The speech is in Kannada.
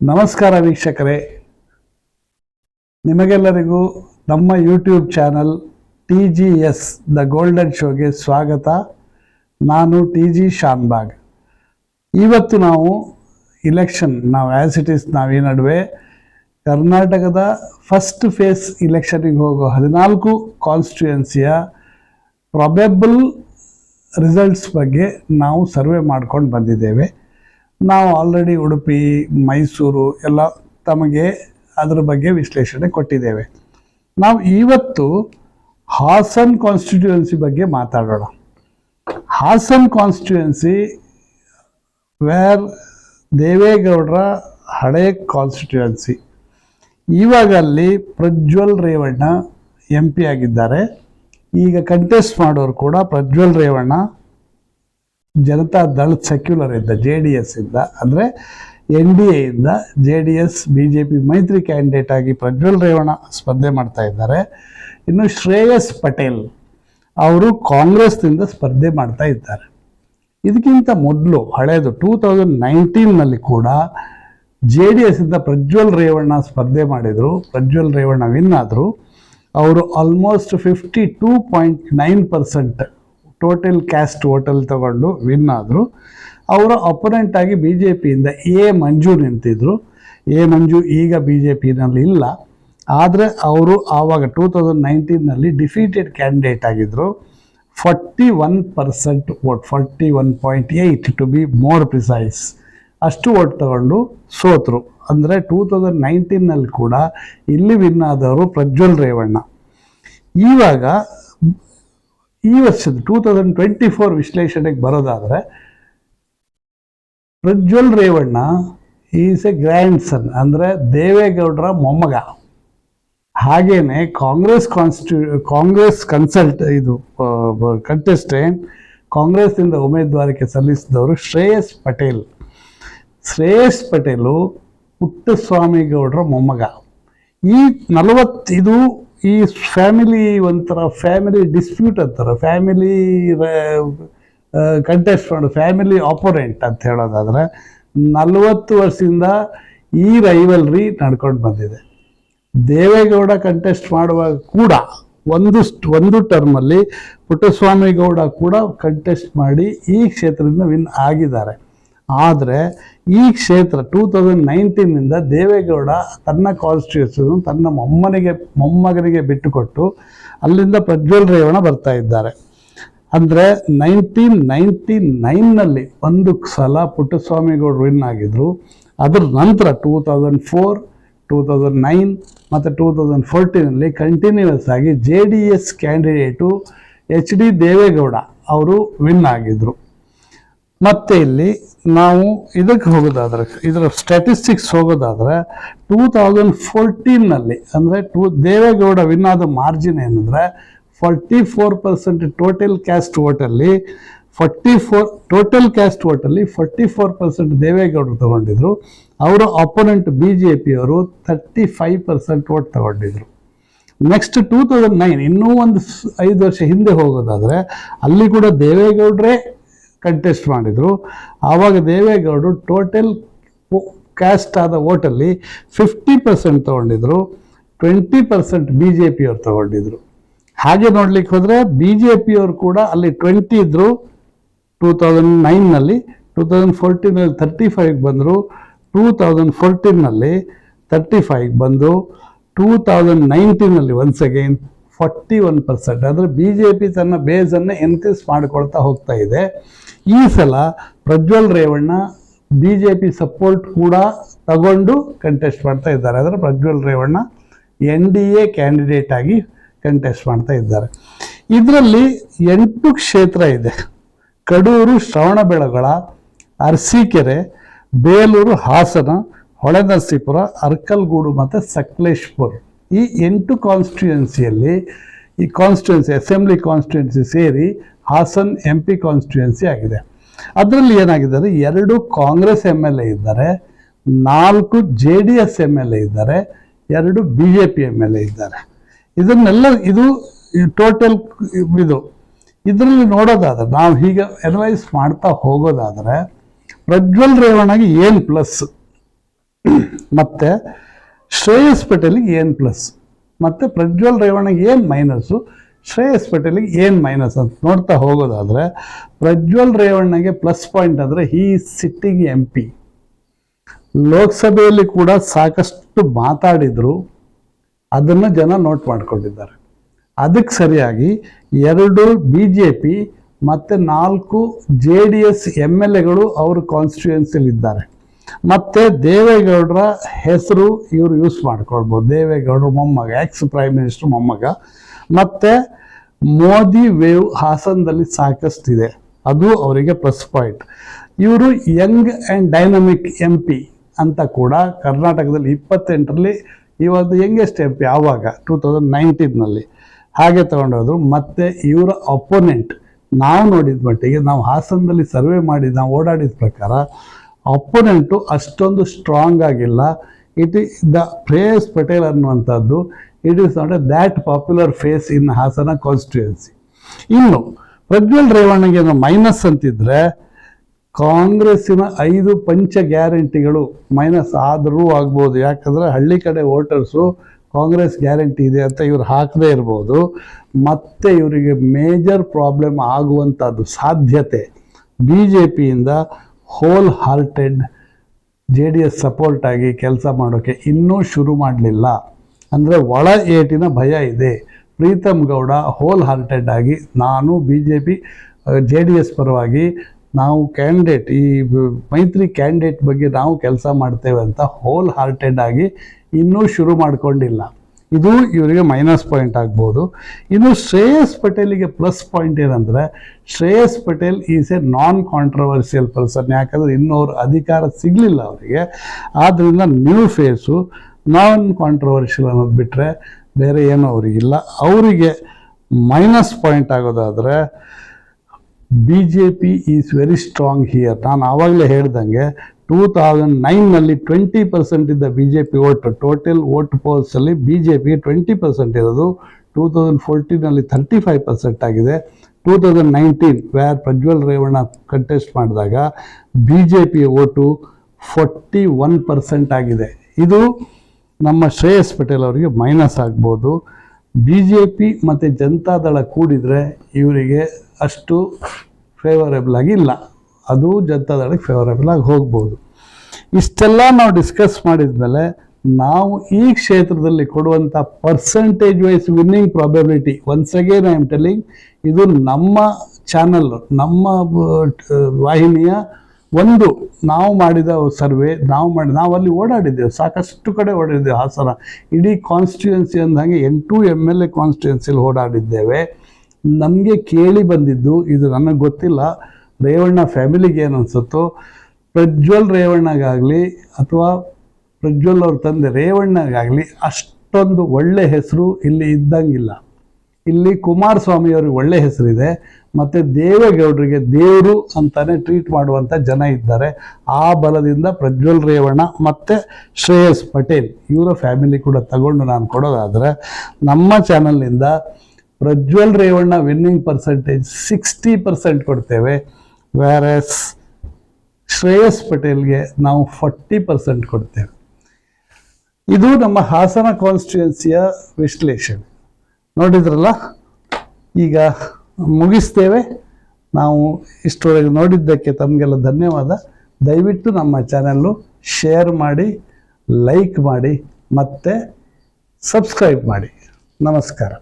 ನಮಸ್ಕಾರ ವೀಕ್ಷಕರೇ, ನಿಮಗೆಲ್ಲರಿಗೂ ನಮ್ಮ YouTube channel TGS the golden ಶೋಗೆ ಸ್ವಾಗತ. ನಾನು TG ಶಾನ್ಬಾಗ್. ಇವತ್ತು ನಾವು ಆ್ಯಸ್ ಇಟ್ ಈಸ್ ಈ ನಡುವೆ ಕರ್ನಾಟಕದ ಫಸ್ಟ್ ಫೇಸ್ ಇಲೆಕ್ಷನ್ಗೆ ಹೋಗೋ 14 ಕಾನ್ಸ್ಟಿಟ್ಯೂಯೆನ್ಸಿಯ ಪ್ರಾಬೆಬಲ್ ರಿಸಲ್ಟ್ಸ್ ಬಗ್ಗೆ ನಾವು ಸರ್ವೆ ಮಾಡ್ಕೊಂಡು ಬಂದಿದ್ದೇವೆ. ನಾವು ಆಲ್ರೆಡಿ ಉಡುಪಿ, ಮೈಸೂರು ಎಲ್ಲ ತಮಗೆ ಅದರ ಬಗ್ಗೆ ವಿಶ್ಲೇಷಣೆ ಕೊಟ್ಟಿದ್ದೇವೆ. ನಾವು ಇವತ್ತು ಹಾಸನ್ ಕಾನ್ಸ್ಟಿಟ್ಯೂಯೆನ್ಸಿ ಬಗ್ಗೆ ಮಾತಾಡೋಣ. ಹಾಸನ್ ಕಾನ್ಸ್ಟಿಟ್ಯೂಯೆನ್ಸಿ ವೇರ್ ದೇವೇಗೌಡರ ಹಳೆ ಕಾನ್ಸ್ಟಿಟ್ಯೂಯೆನ್ಸಿ. ಇವಾಗ ಅಲ್ಲಿ ಪ್ರಜ್ವಲ್ ರೇವಣ್ಣ MP ಆಗಿದ್ದಾರೆ. ಈಗ ಕಂಟೆಸ್ಟ್ ಮಾಡೋರು ಕೂಡ ಪ್ರಜ್ವಲ್ ರೇವಣ್ಣ ಜನತಾ ದಳ ಸೆಕ್ಯುಲರ್ ಇಂದ JDS ಇಂದ, ಅಂದರೆ NDA ಇಂದ JDS BJP ಮೈತ್ರಿ ಕ್ಯಾಂಡಿಡೇಟ್ ಆಗಿ ಪ್ರಜ್ವಲ್ ರೇವಣ್ಣ ಸ್ಪರ್ಧೆ ಮಾಡ್ತಾ ಇದ್ದಾರೆ. ಇನ್ನು ಶ್ರೇಯಸ್ ಪಟೇಲ್ ಅವರು ಕಾಂಗ್ರೆಸ್ನಿಂದ ಸ್ಪರ್ಧೆ ಮಾಡ್ತಾ ಇದ್ದಾರೆ. ಇದಕ್ಕಿಂತ ಮೊದಲು ಹಳೆಯದು 2019ನಲ್ಲಿ ಕೂಡ JDS ಇಂದ ಪ್ರಜ್ವಲ್ ರೇವಣ್ಣ ಸ್ಪರ್ಧೆ ಮಾಡಿದರು. ಪ್ರಜ್ವಲ್ ರೇವಣ್ಣ ವಿನ್ ಆದರು. ಅವರು ಆಲ್ಮೋಸ್ಟ್ 52.9% ಟೋಟಲ್ ಕ್ಯಾಸ್ಟ್ ವೋಟಲ್ಲಿ ತಗೊಂಡು ವಿನ್ ಆದರು. ಅವರ ಅಪೋನೆಂಟ್ ಆಗಿ BJPಯಿಂದ A ಮಂಜು ನಿಂತಿದ್ರು. A ಮಂಜು ಈಗ BJPನಲ್ಲಿ ಇಲ್ಲ, ಆದರೆ ಅವರು ಆವಾಗ 2019ನಲ್ಲಿ ಡಿಫೀಟೆಡ್ ಕ್ಯಾಂಡಿಡೇಟ್ ಆಗಿದ್ದರು. 41% vote, 41.8 to be more precise, ಅಷ್ಟು ವೋಟ್ ತಗೊಂಡು ಸೋತರು. ಅಂದರೆ 2019ನಲ್ಲಿ ಕೂಡ ಇಲ್ಲಿ ವಿನ್ ಆದವರು ಪ್ರಜ್ವಲ್ ರೇವಣ್ಣ. ಇವಾಗ ಈ ವರ್ಷದ 2024 ವಿಶ್ಲೇಷಣೆಗೆ ಬರೋದಾದರೆ Prajwal Revanna is a grandson, ಅಂದರೆ ದೇವೇಗೌಡರ ಮೊಮ್ಮಗ. ಹಾಗೇನೆ ಕಾಂಗ್ರೆಸ್ ಕಂಟೆಸ್ಟೆಂಟ್ ಕಾಂಗ್ರೆಸ್ನಿಂದ ಉಮೇದುವಾರಿಕೆ ಸಲ್ಲಿಸಿದವರು ಶ್ರೇಯಸ್ ಪಟೇಲ್. ಶ್ರೇಯಸ್ ಪಟೇಲು ಪುಟ್ಟಸ್ವಾಮಿಗೌಡರ ಮೊಮ್ಮಗ. ಇದು ಈ ಫ್ಯಾಮಿಲಿ ಒಂಥರ ಫ್ಯಾಮಿಲಿ ಡಿಸ್ಪ್ಯೂಟ್ ಅಂತಾರೆ, ಫ್ಯಾಮಿಲಿ ಕಂಟೆಸ್ಟ್ ಮಾಡು, ಫ್ಯಾಮಿಲಿ ಆಪೋನೆಂಟ್ ಅಂತ ಹೇಳೋದಾದರೆ 40 ವರ್ಷದಿಂದ ಈ ರೈವಲ್ರಿ ನಡ್ಕೊಂಡು ಬಂದಿದೆ. ದೇವೇಗೌಡ ಕಂಟೆಸ್ಟ್ ಮಾಡುವಾಗ ಕೂಡ ಒಂದು ಟರ್ಮಲ್ಲಿ ಪುಟ್ಟಸ್ವಾಮಿಗೌಡ ಕೂಡ ಕಂಟೆಸ್ಟ್ ಮಾಡಿ ಈ ಕ್ಷೇತ್ರದಿಂದ ವಿನ್ ಆಗಿದ್ದಾರೆ. ಆದರೆ ಈ ಕ್ಷೇತ್ರ 2019ನಿಂದ ದೇವೇಗೌಡ ತನ್ನ ಕಾನ್ಸ್ಟಿಟ್ಯೂನ್ಸಿಯನ್ನು ತನ್ನ ಮೊಮ್ಮಗನಿಗೆ ಬಿಟ್ಟುಕೊಟ್ಟು ಅಲ್ಲಿಂದ ಪ್ರಜ್ವಲ್ ರೇವಣ್ಣ ಬರ್ತಾ ಇದ್ದಾರೆ. ಅಂದರೆ 1999ನಲ್ಲಿ ಒಂದು ಸಲ ಪುಟ್ಟಸ್ವಾಮಿಗೌಡರು ವಿನ್ ಆಗಿದ್ರು. ಅದರ ನಂತರ 2004, 2009 ಮತ್ತು 2014ನಲ್ಲಿ ಕಂಟಿನ್ಯೂಸ್ ಆಗಿ JDS ಕ್ಯಾಂಡಿಡೇಟು HD ದೇವೇಗೌಡ ಅವರು ವಿನ್ ಆಗಿದ್ರು. ಮತ್ತು ಇಲ್ಲಿ ನಾವು ಇದಕ್ಕೆ ಹೋಗೋದಾದರೆ, ಇದರ ಸ್ಟ್ಯಾಟಿಸ್ಟಿಕ್ಸ್ ಹೋಗೋದಾದರೆ 2014ನಲ್ಲಿ ಅಂದರೆ ದೇವೇಗೌಡ ವಿನ್ ಆದ ಮಾರ್ಜಿನ್ ಏನಂದರೆ 44% ಟೋಟಲ್ ಕ್ಯಾಸ್ಟ್ ವೋಟಲ್ಲಿ 44% ದೇವೇಗೌಡರು ತಗೊಂಡಿದ್ರು. ಅವರ ಅಪೋನೆಂಟ್ BJPಯವರು 35% ವೋಟ್ ತಗೊಂಡಿದ್ರು. ನೆಕ್ಸ್ಟ್ 2009, ಇನ್ನೂ ಒಂದು 5 ವರ್ಷ ಹಿಂದೆ ಹೋಗೋದಾದರೆ ಅಲ್ಲಿ ಕೂಡ ದೇವೇಗೌಡರೇ ಕಂಟೆಸ್ಟ್ ಮಾಡಿದರು. ಆವಾಗ ದೇವೇಗೌಡರು ಟೋಟಲ್ ಕ್ಯಾಸ್ಟ್ ಆದ ವೋಟಲ್ಲಿ 50% ತಗೊಂಡಿದ್ರು, 20% BJPಯವರು ತಗೊಂಡಿದ್ರು. ಹಾಗೆ ನೋಡ್ಲಿಕ್ಕೆ ಹೋದರೆ BJPಯವರು ಕೂಡ ಅಲ್ಲಿ 20 ಇದ್ದರು 2009ನಲ್ಲಿ, 2014ನಲ್ಲಿ 35ಗೆ ಬಂದರು, 2014ನಲ್ಲಿ 35ಗೆ ಬಂದು 2019ನಲ್ಲಿ ಒನ್ಸ್ ಅಗೈನ್ 41%. ಅಂದರೆ BJP ತನ್ನ ಬೇಸನ್ನು ಎನ್ಕ್ರೀಸ್ ಮಾಡಿಕೊಳ್ತಾ ಹೋಗ್ತಾ ಇದೆ. ಈ ಸಲ ಪ್ರಜ್ವಲ್ ರೇವಣ್ಣ BJP ಸಪೋರ್ಟ್ ಕೂಡ ತಗೊಂಡು ಕಂಟೆಸ್ಟ್ ಮಾಡ್ತಾ ಇದ್ದಾರೆ. ಅಂದರೆ ಪ್ರಜ್ವಲ್ ರೇವಣ್ಣ NDA ಕ್ಯಾಂಡಿಡೇಟ್ ಆಗಿ ಕಂಟೆಸ್ಟ್ ಮಾಡ್ತಾ ಇದ್ದಾರೆ. ಇದರಲ್ಲಿ 8 ಕ್ಷೇತ್ರ ಇದೆ: ಕಡೂರು, ಶ್ರವಣಬೆಳಗೊಳ, ಅರಸೀಕೆರೆ, ಬೇಲೂರು, ಹಾಸನ, ಹೊಳೆನರಸೀಪುರ, ಅರ್ಕಲ್ಗೂಡು ಮತ್ತು ಸಕಲೇಶ್ಪುರ. ಈ 8 ಕಾನ್ಸ್ಟಿಟ್ಯೂಯೆನ್ಸಿಯಲ್ಲಿ ಅಸೆಂಬ್ಲಿ ಕಾನ್ಸ್ಟಿಟ್ಯೂಯೆನ್ಸಿ ಸೇರಿ ಹಾಸನ್ MP ಕಾನ್ಸ್ಟಿಟ್ಯೂಯೆನ್ಸಿ ಆಗಿದೆ. ಅದರಲ್ಲಿ ಏನಾಗಿದ್ದಾರೆ, 2 ಕಾಂಗ್ರೆಸ್ MLA ಇದ್ದಾರೆ, 4 JDS MLA ಇದ್ದಾರೆ, 2 BJP MLA ಇದ್ದಾರೆ. ಇದು ಟೋಟಲ್ ಇದರಲ್ಲಿ ನೋಡೋದಾದ್ರೆ, ನಾವು ಹೀಗೆ ಅನಲೈಸ್ ಮಾಡ್ತಾ ಹೋಗೋದಾದರೆ ಪ್ರಜ್ವಲ್ ರೇವಣ್ಣಗೆ ಏನು ಪ್ಲಸ್ ಮತ್ತು ಶ್ರೇಯಸ್ ಪಟೇಲಿಗೆ ಏನು ಪ್ಲಸ್, ಮತ್ತು ಪ್ರಜ್ವಲ್ ರೇವಣ್ಣಗೆ ಏನು ಮೈನಸ್ಸು, ಶ್ರೇಯಸ್ ಪಟೇಲಿಗೆ ಏನು ಮೈನಸ್ ಅಂತ ನೋಡ್ತಾ ಹೋಗೋದಾದರೆ, ಪ್ರಜ್ವಲ್ ರೇವಣ್ಣಗೆ ಪ್ಲಸ್ ಪಾಯಿಂಟ್ ಅಂದರೆ ಹೀ ಸಿಟ್ಟಿಂಗ್ MP. ಲೋಕಸಭೆಯಲ್ಲಿ ಕೂಡ ಸಾಕಷ್ಟು ಮಾತಾಡಿದ್ರು, ಅದನ್ನು ಜನ ನೋಟ್ ಮಾಡ್ಕೊಂಡಿದ್ದಾರೆ. ಅದಕ್ಕೆ ಸರಿಯಾಗಿ 2 BJP ಮತ್ತು 4 JDS MLAಗಳು ಅವ್ರ ಕಾನ್ಸ್ಟಿಟ್ಯೂಯೆನ್ಸಿಲಿದ್ದಾರೆ. ಮತ್ತು ದೇವೇಗೌಡರ ಹೆಸರು ಇವರು ಯೂಸ್ ಮಾಡ್ಕೊಳ್ಬೋದು, ದೇವೇಗೌಡರು ಮೊಮ್ಮಗ, ಎಕ್ಸ್ ಪ್ರೈಮ್ ಮಿನಿಸ್ಟರ್ ಮೊಮ್ಮಗ. ಮತ್ತು ಮೋದಿ ವೇವ್ ಹಾಸನದಲ್ಲಿ ಸಾಕಷ್ಟಿದೆ, ಅದು ಅವರಿಗೆ ಪ್ಲಸ್ ಪಾಯಿಂಟ್. ಇವರು ಯಂಗ್ ಆ್ಯಂಡ್ ಡೈನಮಿಕ್ MP ಅಂತ ಕೂಡ ಕರ್ನಾಟಕದಲ್ಲಿ 28ರಲ್ಲಿ ಇವತ್ತು ಯಂಗೆಸ್ಟ್ MP ಆವಾಗ 2019ನಲ್ಲಿ ಹಾಗೆ ತಗೊಂಡೋದ್ರು. ಮತ್ತು ಇವರ ಅಪೋನೆಂಟ್ ನಾವು ನೋಡಿದ ಮಟ್ಟಿಗೆ, ನಾವು ಹಾಸನದಲ್ಲಿ ಸರ್ವೆ ಮಾಡಿ ನಾವು ಓಡಾಡಿದ ಪ್ರಕಾರ ಅಪೋನೆಂಟು ಅಷ್ಟೊಂದು ಸ್ಟ್ರಾಂಗ್ ಆಗಿಲ್ಲ. ಶ್ರೇಯಸ್ ಪಟೇಲ್ ಅನ್ನುವಂಥದ್ದು it is not a that popular face in Hassan constituency. ಇನ್ನು ಪ್ರಜ್ವಲ್ ರೇವಣ್ಣಗೆ ಮೈನಸ್ ಅಂತಿದ್ರೆ, ಕಾಂಗ್ರೆಸ್ಸಿನ 5 ಪಂಚ ಗ್ಯಾರಂಟಿಗಳು ಮೈನಸ್ ಆದರೂ ಆಗ್ಬೋದು. ಯಾಕಂದರೆ ಹಳ್ಳಿ ಕಡೆ ವೋಟರ್ಸು ಕಾಂಗ್ರೆಸ್ ಗ್ಯಾರಂಟಿ ಇದೆ ಅಂತ ಇವ್ರು ಹಾಕದೇ ಇರ್ಬೋದು. ಮತ್ತು ಇವರಿಗೆ ಮೇಜರ್ ಪ್ರಾಬ್ಲಮ್ ಆಗುವಂಥದ್ದು ಸಾಧ್ಯತೆ BJPಯಿಂದ ಹೋಲ್ ಹಾರ್ಟೆಡ್ JDS ಸಪೋರ್ಟ್ ಆಗಿ ಕೆಲಸ ಮಾಡೋಕ್ಕೆ ಇನ್ನೂ ಶುರು ಮಾಡಲಿಲ್ಲ. ಅಂದರೆ ಒಳ ಏಟಿನ ಭಯ ಇದೆ. ಪ್ರೀತಮ್ ಗೌಡ ಹೋಲ್ ಹಾರ್ಟೆಡ್ ಆಗಿ ನಾನು BJP JDS ಪರವಾಗಿ ನಾವು ಕ್ಯಾಂಡಿಡೇಟ್, ಈ ಮೈತ್ರಿ ಕ್ಯಾಂಡಿಡೇಟ್ ಬಗ್ಗೆ ನಾವು ಕೆಲಸ ಮಾಡ್ತೇವೆ ಅಂತ ಹೋಲ್ ಹಾರ್ಟೆಡ್ ಆಗಿ ಇನ್ನೂ ಶುರು ಮಾಡಿಕೊಂಡಿಲ್ಲ. ಇದು ಇವರಿಗೆ ಮೈನಸ್ ಪಾಯಿಂಟ್ ಆಗ್ಬೋದು. ಇನ್ನು ಶ್ರೇಯಸ್ ಪಟೇಲಿಗೆ ಪ್ಲಸ್ ಪಾಯಿಂಟ್ ಏನಂದರೆ, Shreyas Patel is A non controversial person. ಯಾಕಂದರೆ ಇನ್ನೂ ಅವ್ರ ಅಧಿಕಾರ ಸಿಗಲಿಲ್ಲ ಅವರಿಗೆ. ಆದ್ದರಿಂದ ನ್ಯೂ ಫೇಸು, ನಾನ್ ಕಾಂಟ್ರವರ್ಷಿಯಲ್ ಅನ್ನೋದು ಬಿಟ್ಟರೆ ಬೇರೆ ಏನೂ ಅವರಿಗಿಲ್ಲ. ಅವರಿಗೆ ಮೈನಸ್ ಪಾಯಿಂಟ್ ಆಗೋದಾದರೆ, BJP is very strong here. ನಾನು ಆವಾಗಲೇ ಹೇಳ್ದಂಗೆ 2009ನಲ್ಲಿ 20% ಇದ್ದ BJP ಓಟು, ಟೋಟಲ್ ವೋಟ್ ಪೋಲ್ಸಲ್ಲಿ BJPಗೆ 20% ಇರೋದು 2014ನಲ್ಲಿ 35% ಆಗಿದೆ. 2019 ವ್ಯಾರ್ ಪ್ರಜ್ವಲ್ ರೇವಣ್ಣ ಕಂಟೆಸ್ಟ್ ಮಾಡಿದಾಗ BJP ಓಟು 41% ಆಗಿದೆ. ಇದು ನಮ್ಮ ಶ್ರೇಯಸ್ ಪಟೇಲ್ ಅವರಿಗೆ ಮೈನಸ್ ಆಗ್ಬೋದು. BJP ಮತ್ತು ಜನತಾದಳ ಕೂಡಿದರೆ ಇವರಿಗೆ ಅಷ್ಟು ಫೇವರೇಬಲ್ ಆಗಿಲ್ಲ, ಅದು ಜನತಾದಳಕ್ಕೆ ಫೇವರೇಬಲ್ ಆಗಿ ಹೋಗ್ಬೋದು. ಇಷ್ಟೆಲ್ಲ ನಾವು ಡಿಸ್ಕಸ್ ಮಾಡಿದ ಮೇಲೆ ನಾವು ಈ ಕ್ಷೇತ್ರದಲ್ಲಿ ಕೊಡುವಂಥ percentage wise winning probability, once again I am telling, ಇದು ನಮ್ಮ ಚಾನಲ್, ನಮ್ಮ ವಾಹಿನಿಯ ಒಂದು ನಾವು ಮಾಡಿದ ಸರ್ವೆ, ನಾವು ಅಲ್ಲಿ ಓಡಾಡಿದ್ದೇವೆ, ಸಾಕಷ್ಟು ಕಡೆ ಓಡಾಡಿದ್ದೇವೆ. ಹಾಸನ ಇಡೀ ಕಾನ್ಸ್ಟಿಟ್ಯೂಯೆನ್ಸಿ ಅಂದಂಗೆ 8 MLA ಕಾನ್ಸ್ಟಿಟ್ಯೂಯೆನ್ಸಿಲಿ ಓಡಾಡಿದ್ದೇವೆ. ನಮಗೆ ಕೇಳಿ ಬಂದಿದ್ದು, ಇದು ನನಗೆ ಗೊತ್ತಿಲ್ಲ ರೇವಣ್ಣ ಫ್ಯಾಮಿಲಿಗೆ ಏನು ಅನಿಸುತ್ತೋ, ಪ್ರಜ್ವಲ್ ರೇವಣ್ಣಗಾಗಲಿ ಅಥವಾ ಪ್ರಜ್ವಲ್ ಅವ್ರ ತಂದೆ ರೇವಣ್ಣಗಾಗಲಿ ಅಷ್ಟೊಂದು ಒಳ್ಳೆ ಹೆಸರು ಇಲ್ಲಿ ಇದ್ದಂಗಿಲ್ಲ. ಇಲ್ಲಿ ಕುಮಾರಸ್ವಾಮಿ ಅವ್ರಿಗೆ ಒಳ್ಳೆ ಹೆಸರಿದೆ, ಮತ್ತು ದೇವೇಗೌಡರಿಗೆ ದೇವರು ಅಂತಾನೆ ಟ್ರೀಟ್ ಮಾಡುವಂಥ ಜನ ಇದ್ದಾರೆ. ಆ ಬಲದಿಂದ ಪ್ರಜ್ವಲ್ ರೇವಣ್ಣ ಮತ್ತು ಶ್ರೇಯಸ್ ಪಟೇಲ್ ಇವರ ಫ್ಯಾಮಿಲಿ ಕೂಡ ತಗೊಂಡು ನಾನು ಕೊಡೋದಾದರೆ, ನಮ್ಮ ಚಾನಲ್ನಿಂದ ಪ್ರಜ್ವಲ್ ರೇವಣ್ಣ ವಿನ್ನಿಂಗ್ ಪರ್ಸೆಂಟೇಜ್ 60% ಕೊಡ್ತೇವೆ. ವ್ಯಾರಸ್ ಶ್ರೇಯಸ್ ಪಟೇಲ್ಗೆ ನಾವು 40% ಕೊಡ್ತೇವೆ. ಇದು ನಮ್ಮ ಹಾಸನ ಕಾನ್ಸ್ಟಿಟ್ಯೂಯೆನ್ಸಿಯ ವಿಶ್ಲೇಷಣೆ. ನೋಡಿದ್ರಲ್ಲ, ಈಗ ಮುಗಿಸ್ತೇವೆ. ನಾವು ಇಷ್ಟರೊಳಗೆ ನೋಡಿದ್ದಕ್ಕೆ ತಮಗೆಲ್ಲ ಧನ್ಯವಾದ. ದಯವಿಟ್ಟು ನಮ್ಮ ಚಾನಲ್ಲು ಶೇರ್ ಮಾಡಿ, ಲೈಕ್ ಮಾಡಿ ಮತ್ತು ಸಬ್ಸ್ಕ್ರೈಬ್ ಮಾಡಿ. ನಮಸ್ಕಾರ.